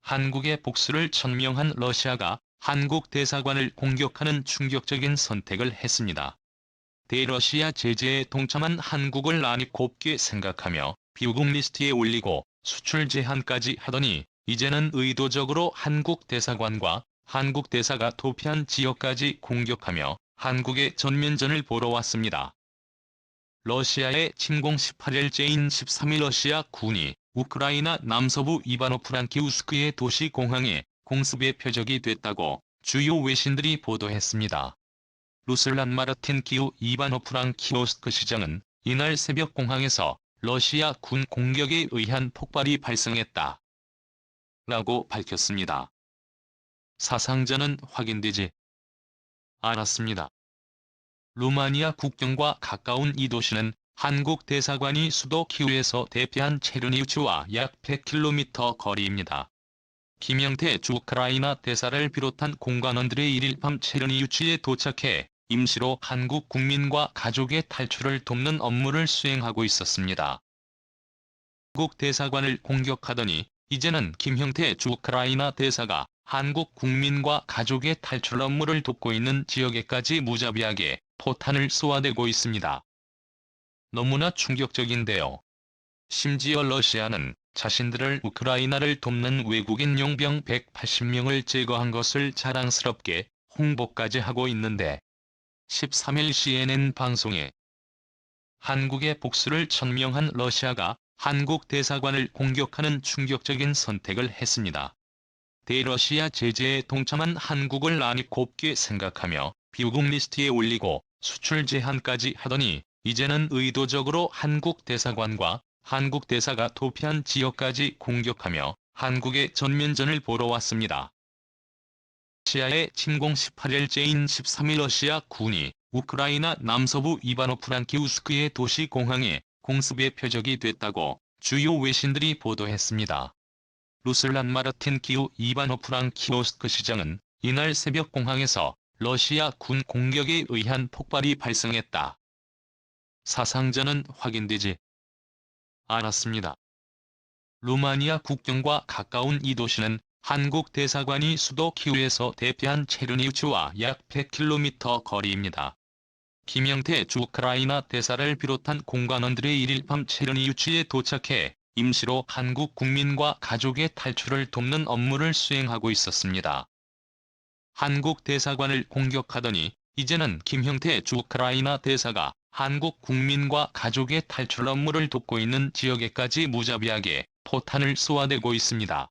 한국의 복수를 천명한 러시아가 한국 대사관을 공격하는 충격적인 선택을 했습니다. 대러시아 제재에 동참한 한국을 아니 곱게 생각하며 비호국 리스트에 올리고 수출 제한까지 하더니 이제는 의도적으로 한국 대사관과 한국 대사가 도피한 지역까지 공격하며 한국의 전면전을 보러 왔습니다. 러시아의 침공 18일째인 13일 러시아 군이 우크라이나 남서부 이바노-프랑키우스크의 도시 공항에 공습의 표적이 됐다고 주요 외신들이 보도했습니다. 루슬란 마르틴키우 이바노-프랑키우스크 시장은 이날 새벽 공항에서 러시아 군 공격에 의한 폭발이 발생했다 라고 밝혔습니다. 사상자는 확인되지 않았습니다. 루마니아 국경과 가까운 이 도시는 한국 대사관이 수도 키우에서 대피한 체르니우치와 약 100km 거리입니다. 김영태 주 우크라이나 대사를 비롯한 공관원들의 1일 밤 체르니우치에 도착해 임시로 한국 국민과 가족의 탈출을 돕는 업무를 수행하고 있었습니다. 한국 대사관을 공격하더니 이제는 김형태 주 우크라이나 대사가 한국 국민과 가족의 탈출 업무를 돕고 있는 지역에까지 무자비하게 포탄을 쏘아대고 있습니다. 너무나 충격적인데요. 심지어 러시아는 자신들을 우크라이나를 돕는 외국인 용병 180명을 제거한 것을 자랑스럽게 홍보까지 하고 있는데 13일 CNN 방송에 한국의 복수를 천명한 러시아가 한국 대사관을 공격하는 충격적인 선택을 했습니다. 대러시아 제재에 동참한 한국을 아니 곱게 생각하며 비호국 리스트에 올리고 수출 제한까지 하더니 이제는 의도적으로 한국 대사관과 한국 대사가 도피한 지역까지 공격하며 한국의 전면전을 보러 왔습니다. 러시아의 침공 18일째인 13일 러시아 군이 우크라이나 남서부 이바노-프랑키우스크의 도시 공항에 공습의 표적이 됐다고 주요 외신들이 보도했습니다. 루슬란 마르틴키우 이바노-프랑키우스크 시장은 이날 새벽 공항에서 러시아 군 공격에 의한 폭발이 발생했다. 사상자는 확인되지 않았습니다. 루마니아 국경과 가까운 이 도시는 한국 대사관이 수도 키우에서 대피한 체르니우치와 약 100km 거리입니다. 김영태 주 우크라이나 대사를 비롯한 공관원들의 1일 밤 체르니우치에 도착해 임시로 한국 국민과 가족의 탈출을 돕는 업무를 수행하고 있었습니다. 한국 대사관을 공격하더니 이제는 김형태 주 우크라이나 대사가 한국 국민과 가족의 탈출 업무를 돕고 있는 지역에까지 무자비하게 포탄을 쏘아대고 있습니다.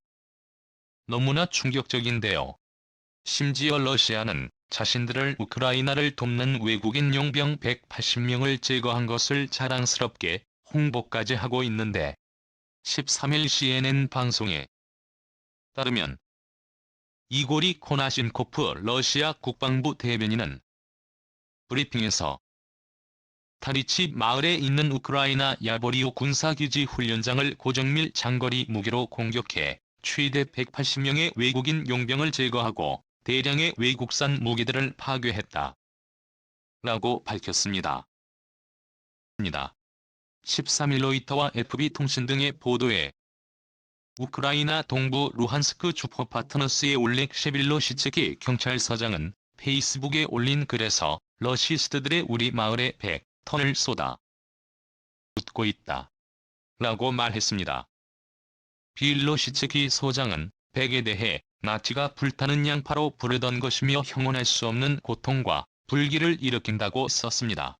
너무나 충격적인데요. 심지어 러시아는 자신들을 우크라이나를 돕는 외국인 용병 180명을 제거한 것을 자랑스럽게 홍보까지 하고 있는데 13일 CNN 방송에 따르면 이고리 코나신코프 러시아 국방부 대변인은 브리핑에서 타리치 마을에 있는 우크라이나 야보리오 군사기지 훈련장을 고정밀 장거리 무기로 공격해 최대 180명의 외국인 용병을 제거하고 대량의 외국산 무기들을 파괴했다 라고 밝혔습니다. 13일 로이터와 FB통신 등의 보도에 우크라이나 동부 루한스크 주포 파트너스의 올렉 셰빌로시츠키 경찰서장은 페이스북에 올린 글에서 러시스트들의 우리 마을에 100ton을 쏟아 붓고 있다 라고 말했습니다. 빌로시츠키 소장은 100에 대해 나치가 불타는 양파로 부르던 것이며 형언할 수 없는 고통과 불길을 일으킨다고 썼습니다.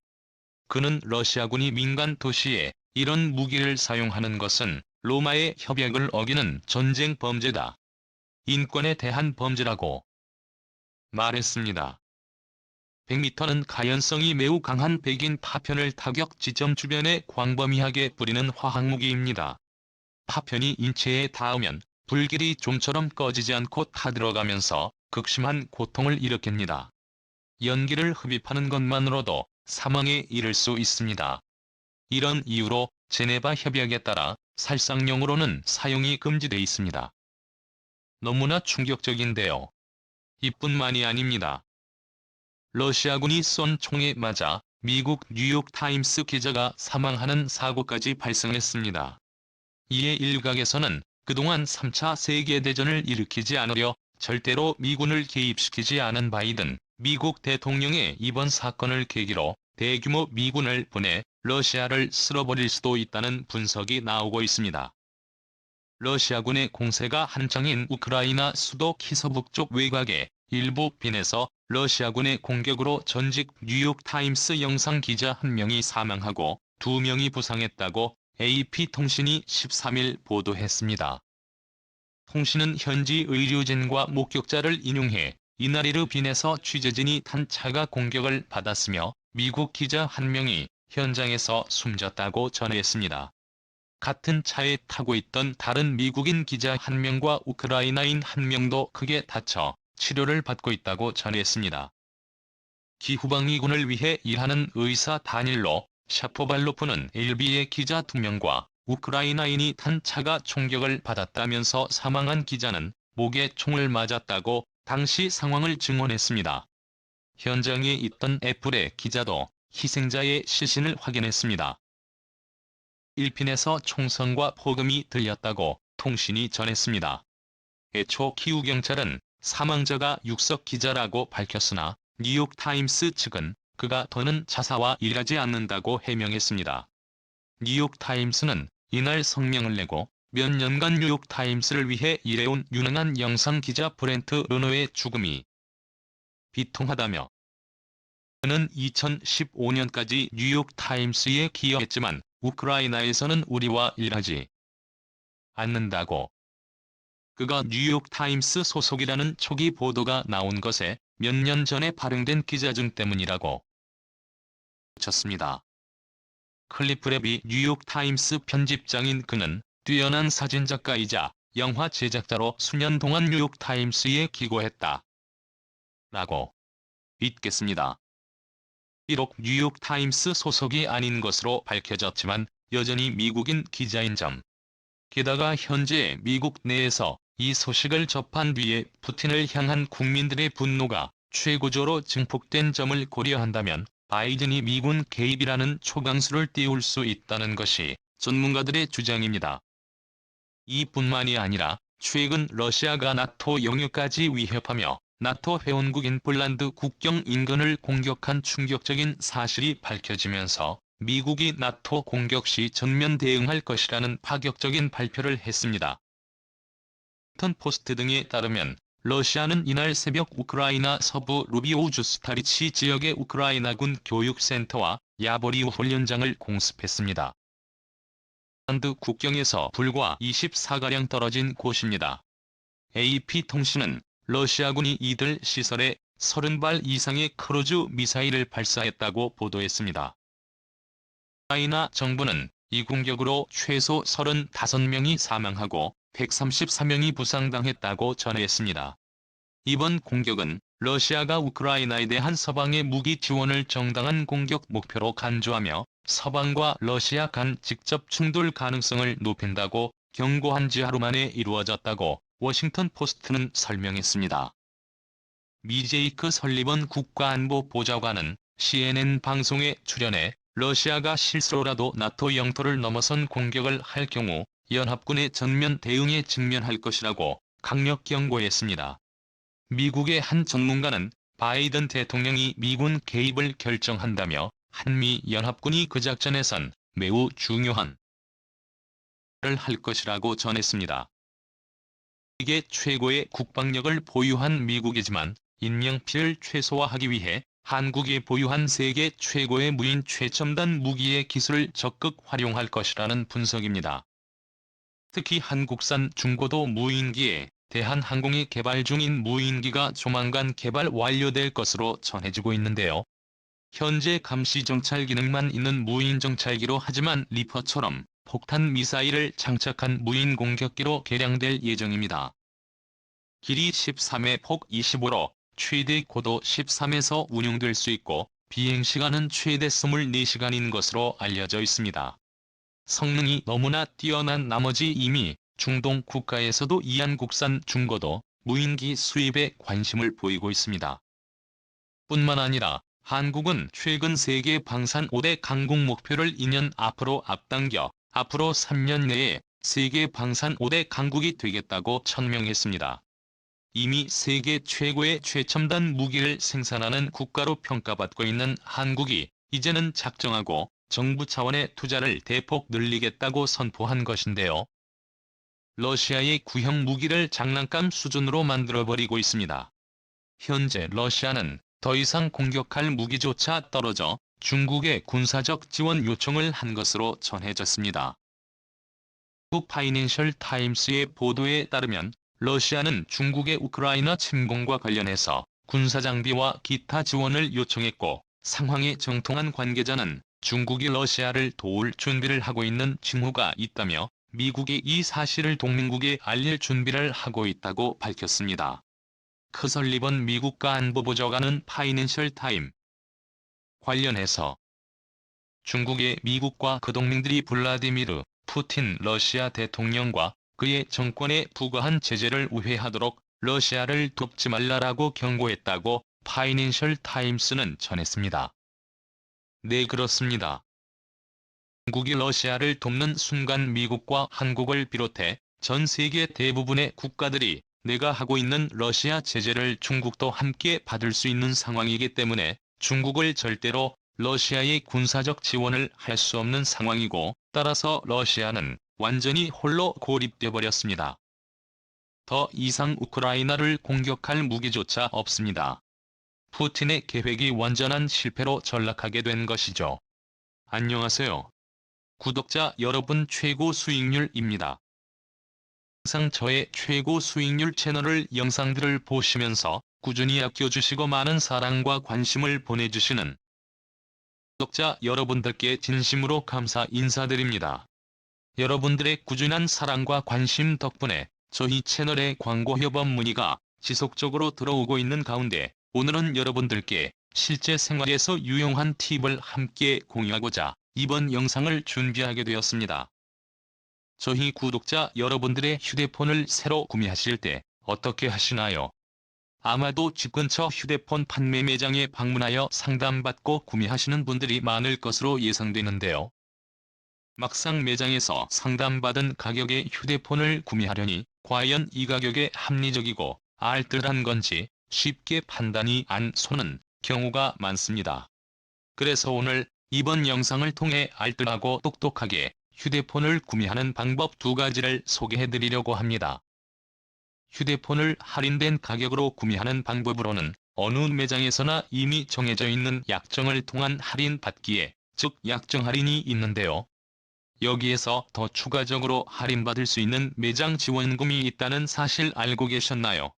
그는 러시아군이 민간 도시에 이런 무기를 사용하는 것은 로마의 협약을 어기는 전쟁 범죄다. 인권에 대한 범죄라고 말했습니다. 100m는 가연성이 매우 강한 백인 파편을 타격 지점 주변에 광범위하게 뿌리는 화학무기입니다. 파편이 인체에 닿으면 불길이 좀처럼 꺼지지 않고 타들어가면서 극심한 고통을 일으킵니다. 연기를 흡입하는 것만으로도 사망에 이를 수 있습니다. 이런 이유로 제네바 협약에 따라 살상용으로는 사용이 금지돼 있습니다. 너무나 충격적인데요. 이뿐만이 아닙니다. 러시아군이 쏜 총에 맞아 미국 뉴욕타임스 기자가 사망하는 사고까지 발생했습니다. 이에 일각에서는 그동안 3차 세계대전을 일으키지 않으려 절대로 미군을 개입시키지 않은 바이든 미국 대통령의 이번 사건을 계기로 대규모 미군을 보내 러시아를 쓸어버릴 수도 있다는 분석이 나오고 있습니다. 러시아군의 공세가 한창인 우크라이나 수도 키서 북쪽 외곽의 일부 빈에서 러시아군의 공격으로 전직 뉴욕타임스 영상 기자 1명이 사망하고 2명이 부상했다고 AP통신이 13일 보도했습니다. 통신은 현지 의료진과 목격자를 인용해 이날이르 빈에서 취재진이 탄 차가 공격을 받았으며 미국 기자 1명이 현장에서 숨졌다고 전했습니다. 같은 차에 타고 있던 다른 미국인 기자 1명과 우크라이나인 1명도 크게 다쳐 치료를 받고 있다고 전했습니다. 기후방위군을 위해 일하는 의사 다닐로 샤포발로프는 LB의 기자 2명과 우크라이나인이 탄 차가 총격을 받았다면서 사망한 기자는 목에 총을 맞았다고 당시 상황을 증언했습니다. 현장에 있던 애플의 기자도 희생자의 시신을 확인했습니다. 일핀에서 총성과 폭음이 들렸다고 통신이 전했습니다. 애초 키우경찰은 사망자가 육석 기자라고 밝혔으나 뉴욕타임스 측은 그가 더는 자사와 일하지 않는다고 해명했습니다. 뉴욕타임스는 이날 성명을 내고 몇 년간 뉴욕타임스를 위해 일해온 유능한 영상기자 브렌트 르너의 죽음이 비통하다며 그는 2015년까지 뉴욕타임스에 기여했지만 우크라이나에서는 우리와 일하지 않는다고. 그가 뉴욕타임스 소속이라는 초기 보도가 나온 것에 몇 년 전에 발행된 기자증 때문이라고 쳤습니다. 클리프 랩이 뉴욕타임스 편집장인 그는 뛰어난 사진작가이자 영화 제작자로 수년 동안 뉴욕타임스에 기고했다. 라고 있겠습니다. 비록 뉴욕타임스 소속이 아닌 것으로 밝혀졌지만 여전히 미국인 기자인 점. 게다가 현재 미국 내에서 이 소식을 접한 뒤에 푸틴을 향한 국민들의 분노가 최고조로 증폭된 점을 고려한다면 바이든이 미군 개입이라는 초강수를 띄울 수 있다는 것이 전문가들의 주장입니다. 이뿐만이 아니라 최근 러시아가 나토 영유까지 위협하며 나토 회원국인 폴란드 국경 인근을 공격한 충격적인 사실이 밝혀지면서 미국이 나토 공격 시 전면 대응할 것이라는 파격적인 발표를 했습니다. 워싱턴 포스트 등에 따르면 러시아는 이날 새벽 우크라이나 서부 루비오우주스타리치 지역의 우크라이나군 교육센터와 야보리우 훈련장을 공습했습니다. 폴란드 국경에서 불과 24가량 떨어진 곳입니다. AP통신은 러시아군이 이들 시설에 30발 이상의 크루즈 미사일을 발사했다고 보도했습니다. 우크라이나 정부는 이 공격으로 최소 35명이 사망하고 134명이 부상당했다고 전했습니다. 이번 공격은 러시아가 우크라이나에 대한 서방의 무기 지원을 정당한 공격 목표로 간주하며 서방과 러시아 간 직접 충돌 가능성을 높인다고 경고한 지 하루 만에 이루어졌다고 워싱턴 포스트는 설명했습니다. 미 제이크 설리번 국가안보보좌관은 CNN 방송에 출연해 러시아가 실수로라도 나토 영토를 넘어선 공격을 할 경우 연합군의 전면 대응에 직면할 것이라고 강력 경고했습니다. 미국의 한 전문가는 바이든 대통령이 미군 개입을 결정한다며 한미 연합군이 그 작전에선 매우 중요한 일을 할 것이라고 전했습니다. 세계 최고의 국방력을 보유한 미국이지만 인명피해를 최소화하기 위해 한국이 보유한 세계 최고의 무인 최첨단 무기의 기술을 적극 활용할 것이라는 분석입니다. 특히 한국산 중고도 무인기에 대한항공이 개발 중인 무인기가 조만간 개발 완료될 것으로 전해지고 있는데요. 현재 감시 정찰 기능만 있는 무인 정찰기로 하지만 리퍼처럼 폭탄 미사일을 장착한 무인 공격기로 개량될 예정입니다. 길이 13에 폭 25로 최대 고도 13에서 운용될 수 있고 비행시간은 최대 24시간인 것으로 알려져 있습니다. 성능이 너무나 뛰어난 나머지 이미 중동 국가에서도 이한국산 중고도 무인기 수입에 관심을 보이고 있습니다. 뿐만 아니라 한국은 최근 세계 방산 5대 강국 목표를 2년 앞으로 앞당겨 앞으로 3년 내에 세계 방산 5대 강국이 되겠다고 천명했습니다. 이미 세계 최고의 최첨단 무기를 생산하는 국가로 평가받고 있는 한국이 이제는 작정하고 정부 차원의 투자를 대폭 늘리겠다고 선포한 것인데요. 러시아의 구형 무기를 장난감 수준으로 만들어버리고 있습니다. 현재 러시아는 더 이상 공격할 무기조차 떨어져 중국에 군사적 지원 요청을 한 것으로 전해졌습니다. 미국 파이낸셜 타임스의 보도에 따르면 러시아는 중국의 우크라이나 침공과 관련해서 군사장비와 기타 지원을 요청했고, 상황에 정통한 관계자는 중국이 러시아를 도울 준비를 하고 있는 징후가 있다며 미국이 이 사실을 동맹국에 알릴 준비를 하고 있다고 밝혔습니다. 커설리번 미국가 안보보좌관은 파이낸셜 타임 관련해서 중국의 미국과 그 동맹들이 블라디미르 푸틴 러시아 대통령과 그의 정권에 부과한 제재를 우회하도록 러시아를 돕지 말라라고 경고했다고 파이낸셜 타임스는 전했습니다. 네, 그렇습니다. 중국이 러시아를 돕는 순간 미국과 한국을 비롯해 전 세계 대부분의 국가들이 내가 하고 있는 러시아 제재를 중국도 함께 받을 수 있는 상황이기 때문에 중국을 절대로 러시아의 군사적 지원을 할 수 없는 상황이고, 따라서 러시아는 완전히 홀로 고립돼 버렸습니다. 더 이상 우크라이나를 공격할 무기조차 없습니다. 푸틴의 계획이 완전한 실패로 전락하게 된 것이죠. 안녕하세요. 구독자 여러분, 최고 수익률입니다. 항상 저의 최고 수익률 채널을 영상들을 보시면서 꾸준히 아껴주시고 많은 사랑과 관심을 보내주시는 구독자 여러분들께 진심으로 감사 인사드립니다. 여러분들의 꾸준한 사랑과 관심 덕분에 저희 채널에 광고 협업 문의가 지속적으로 들어오고 있는 가운데, 오늘은 여러분들께 실제 생활에서 유용한 팁을 함께 공유하고자 이번 영상을 준비하게 되었습니다. 저희 구독자 여러분들의 휴대폰을 새로 구매하실 때 어떻게 하시나요? 아마도 집 근처 휴대폰 판매 매장에 방문하여 상담받고 구매하시는 분들이 많을 것으로 예상되는데요. 막상 매장에서 상담받은 가격의 휴대폰을 구매하려니 과연 이 가격에 합리적이고 알뜰한 건지 쉽게 판단이 안 서는 경우가 많습니다. 그래서 오늘 이번 영상을 통해 알뜰하고 똑똑하게 휴대폰을 구매하는 방법 2가지를 소개해드리려고 합니다. 휴대폰을 할인된 가격으로 구매하는 방법으로는 어느 매장에서나 이미 정해져 있는 약정을 통한 할인 받기에, 즉 약정 할인이 있는데요. 여기에서 더 추가적으로 할인받을 수 있는 매장 지원금이 있다는 사실 알고 계셨나요?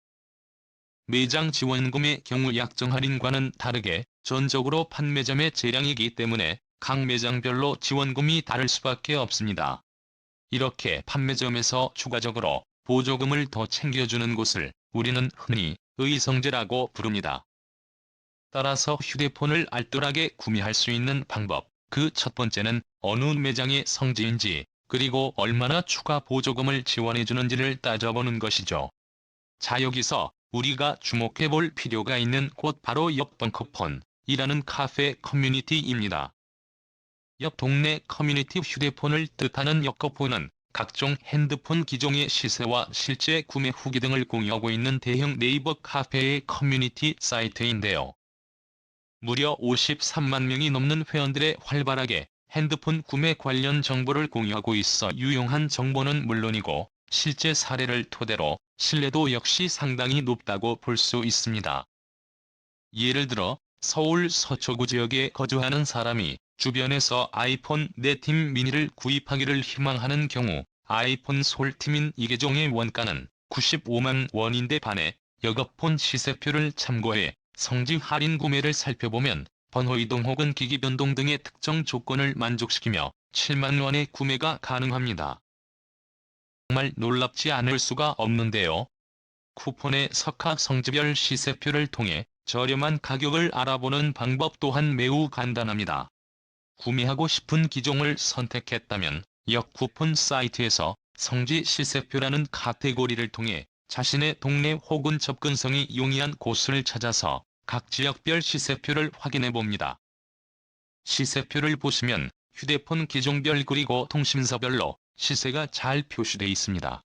매장 지원금의 경우 약정 할인과는 다르게 전적으로 판매점의 재량이기 때문에 각 매장별로 지원금이 다를 수밖에 없습니다. 이렇게 판매점에서 추가적으로 보조금을 더 챙겨주는 곳을 우리는 흔히 의성제라고 부릅니다. 따라서 휴대폰을 알뜰하게 구매할 수 있는 방법, 그 첫 번째는 어느 매장의 성지인지, 그리고 얼마나 추가 보조금을 지원해주는지를 따져보는 것이죠. 자, 여기서 우리가 주목해볼 필요가 있는 곳 바로 옆 벙커폰이라는 카페 커뮤니티입니다. 옆 동네 커뮤니티, 휴대폰을 뜻하는 옆커폰은 각종 핸드폰 기종의 시세와 실제 구매 후기 등을 공유하고 있는 대형 네이버 카페의 커뮤니티 사이트인데요. 무려 53만 명이 넘는 회원들의 활발하게 핸드폰 구매 관련 정보를 공유하고 있어 유용한 정보는 물론이고 실제 사례를 토대로 신뢰도 역시 상당히 높다고 볼 수 있습니다. 예를 들어 서울 서초구 지역에 거주하는 사람이 주변에서 아이폰 4팀 미니를 구입하기를 희망하는 경우 아이폰 솔티민 2개종의 원가는 95만 원인데 반해 여거폰 시세표를 참고해 성지 할인 구매를 살펴보면 번호 이동 혹은 기기 변동 등의 특정 조건을 만족시키며 7만 원의 구매가 가능합니다. 정말 놀랍지 않을 수가 없는데요. 쿠폰의 석화 성지별 시세표를 통해 저렴한 가격을 알아보는 방법 또한 매우 간단합니다. 구매하고 싶은 기종을 선택했다면 역 쿠폰 사이트에서 성지 시세표라는 카테고리를 통해 자신의 동네 혹은 접근성이 용이한 곳을 찾아서 각 지역별 시세표를 확인해 봅니다. 시세표를 보시면 휴대폰 기종별 그리고 통신사별로 시세가 잘 표시돼 있습니다.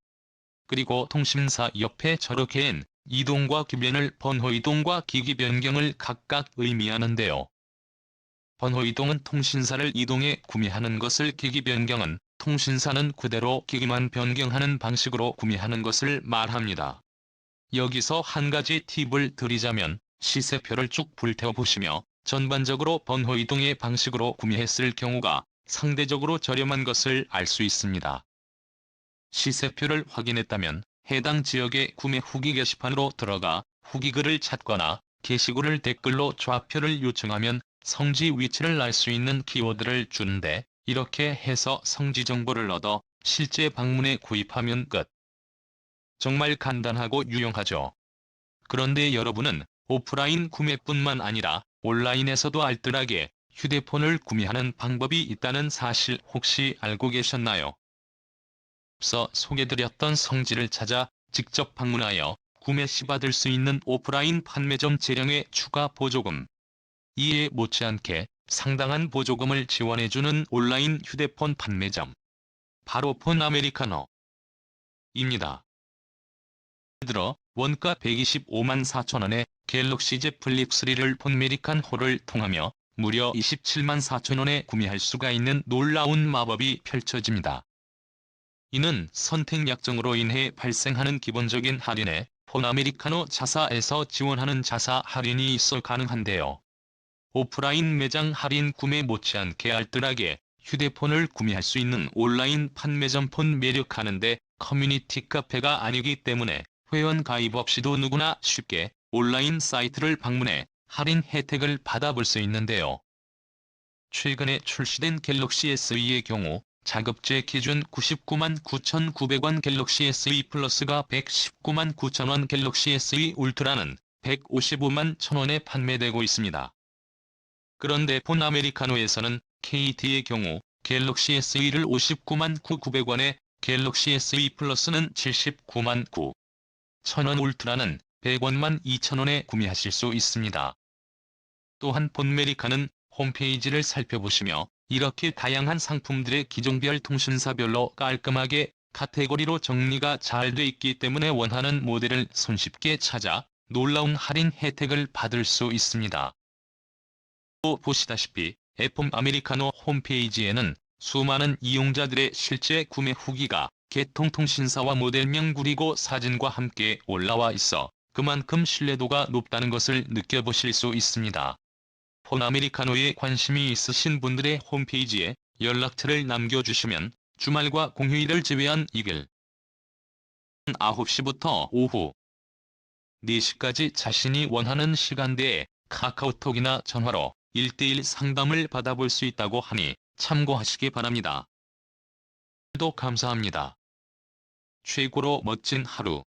그리고 통신사 옆에 저렇게엔 이동과 기변을 번호이동과 기기 변경을 각각 의미하는데요. 번호이동은 통신사를 이동해 구매하는 것을, 기기 변경은 통신사는 그대로 기기만 변경하는 방식으로 구매하는 것을 말합니다. 여기서 한 가지 팁을 드리자면 시세표를 쭉 불태워보시며 전반적으로 번호이동의 방식으로 구매했을 경우가 상대적으로 저렴한 것을 알 수 있습니다. 시세표를 확인했다면 해당 지역의 구매 후기 게시판으로 들어가 후기글을 찾거나 게시글을 댓글로 좌표를 요청하면 성지 위치를 알 수 있는 키워드를 주는데, 이렇게 해서 성지 정보를 얻어 실제 방문해 구입하면 끝. 정말 간단하고 유용하죠. 그런데 여러분은 오프라인 구매뿐만 아니라 온라인에서도 알뜰하게 휴대폰을 구매하는 방법이 있다는 사실 혹시 알고 계셨나요? 앞서 소개드렸던 성지를 찾아 직접 방문하여 구매 시 받을 수 있는 오프라인 판매점 재량의 추가 보조금. 이에 못지않게 상당한 보조금을 지원해주는 온라인 휴대폰 판매점. 바로 폰 아메리카노입니다. 예를 들어 원가 125만 4천원에 갤럭시 Z 플립 3를 폰메리칸호를 통하며 무려 27만 4천원에 구매할 수가 있는 놀라운 마법이 펼쳐집니다. 이는 선택 약정으로 인해 발생하는 기본적인 할인에 폰 아메리카노 자사에서 지원하는 자사 할인이 있어 가능한데요. 오프라인 매장 할인 구매 못지않게 알뜰하게 휴대폰을 구매할 수 있는 온라인 판매점 폰 매력하는데 커뮤니티 카페가 아니기 때문에 회원 가입 없이도 누구나 쉽게 온라인 사이트를 방문해 할인 혜택을 받아볼 수 있는데요. 최근에 출시된 갤럭시 SE의 경우 자급제 기준 99만 9,900원 갤럭시 SE 플러스가 119만 9천원, 갤럭시 SE 울트라는 155만 1,000원에 판매되고 있습니다. 그런데 폰 아메리카노에서는 KT의 경우 갤럭시 SE를 59만 9,900원에, 갤럭시 SE 플러스는 79만 9천원, 울트라는 100원만 2천원에 구매하실 수 있습니다. 또한 폰메리카는 홈페이지를 살펴보시며 이렇게 다양한 상품들의 기종별 통신사별로 깔끔하게 카테고리로 정리가 잘 돼 있기 때문에 원하는 모델을 손쉽게 찾아 놀라운 할인 혜택을 받을 수 있습니다. 또 보시다시피 폰 아메리카노 홈페이지에는 수많은 이용자들의 실제 구매 후기가 개통통신사와 모델명 그리고 사진과 함께 올라와 있어 그만큼 신뢰도가 높다는 것을 느껴보실 수 있습니다. 폰 아메리카노에 관심이 있으신 분들의 홈페이지에 연락처를 남겨주시면 주말과 공휴일을 제외한 이길 9시부터 오후 4시까지 자신이 원하는 시간대에 카카오톡이나 전화로 1:1 상담을 받아볼 수 있다고 하니 참고하시기 바랍니다. 또 감사합니다. 최고로 멋진 하루.